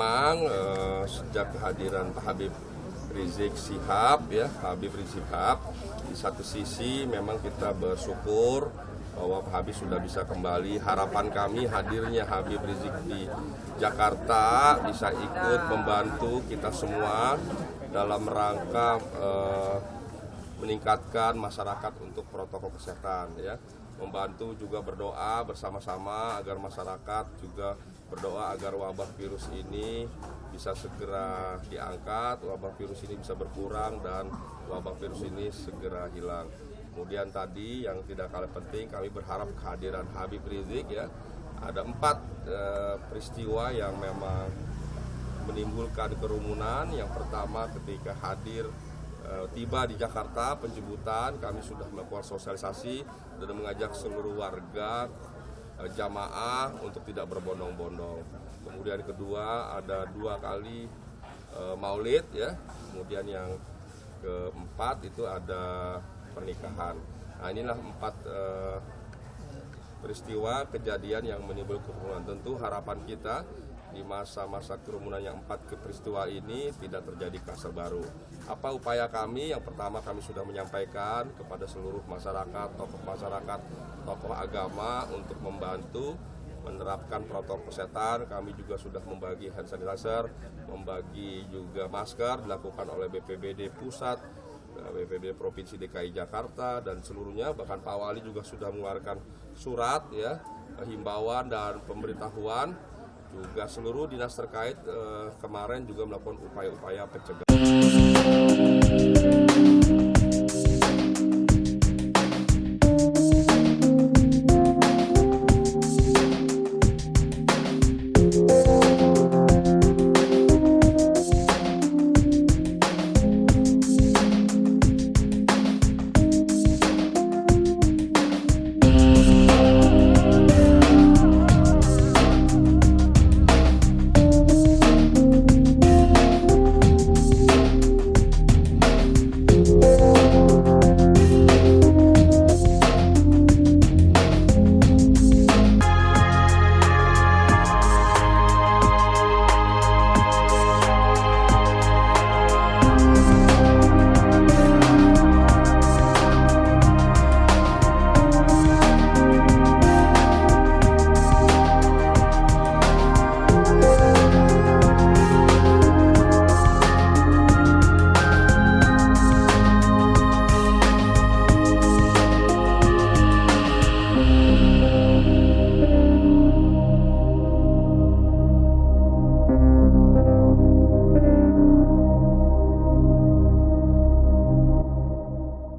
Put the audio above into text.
memang sejak kehadiran Pak Habib Rizik Syihab, di satu sisi memang kita bersyukur bahwa Pak Habib sudah bisa kembali. Harapan kami hadirnya Habib Rizik di Jakarta bisa ikut membantu kita semua dalam rangka meningkatkan masyarakat untuk protokol kesehatan, ya. Membantu juga berdoa bersama-sama agar masyarakat juga berdoa agar wabah virus ini bisa segera diangkat, wabah virus ini bisa berkurang dan wabah virus ini segera hilang. Kemudian tadi yang tidak kalah penting, kami berharap kehadiran Habib Rizik, ya. Ada 4 peristiwa yang memang menimbulkan kerumunan. Yang pertama ketika tiba di Jakarta penjemputan, kami sudah melakukan sosialisasi dan mengajak seluruh warga jamaah untuk tidak berbondong-bondong. Kemudian kedua ada 2 kali maulid, ya. Kemudian yang keempat itu ada pernikahan. Nah, inilah 4 peristiwa kejadian yang menimbulkan kerumunan. Tentu harapan kita di masa-masa kerumunan yang 4 peristiwa ini tidak terjadi kluster baru. Apa upaya kami? Yang pertama, kami sudah menyampaikan kepada seluruh masyarakat, tokoh agama untuk membantu menerapkan protokol kesehatan. Kami juga sudah membagi hand sanitizer, membagi juga masker dilakukan oleh BPBD Pusat, BPBD Provinsi DKI Jakarta dan seluruhnya. Bahkan Pak Wali juga sudah mengeluarkan surat, ya, himbauan dan pemberitahuan. Juga seluruh dinas terkait kemarin juga melakukan upaya-upaya pencegahan.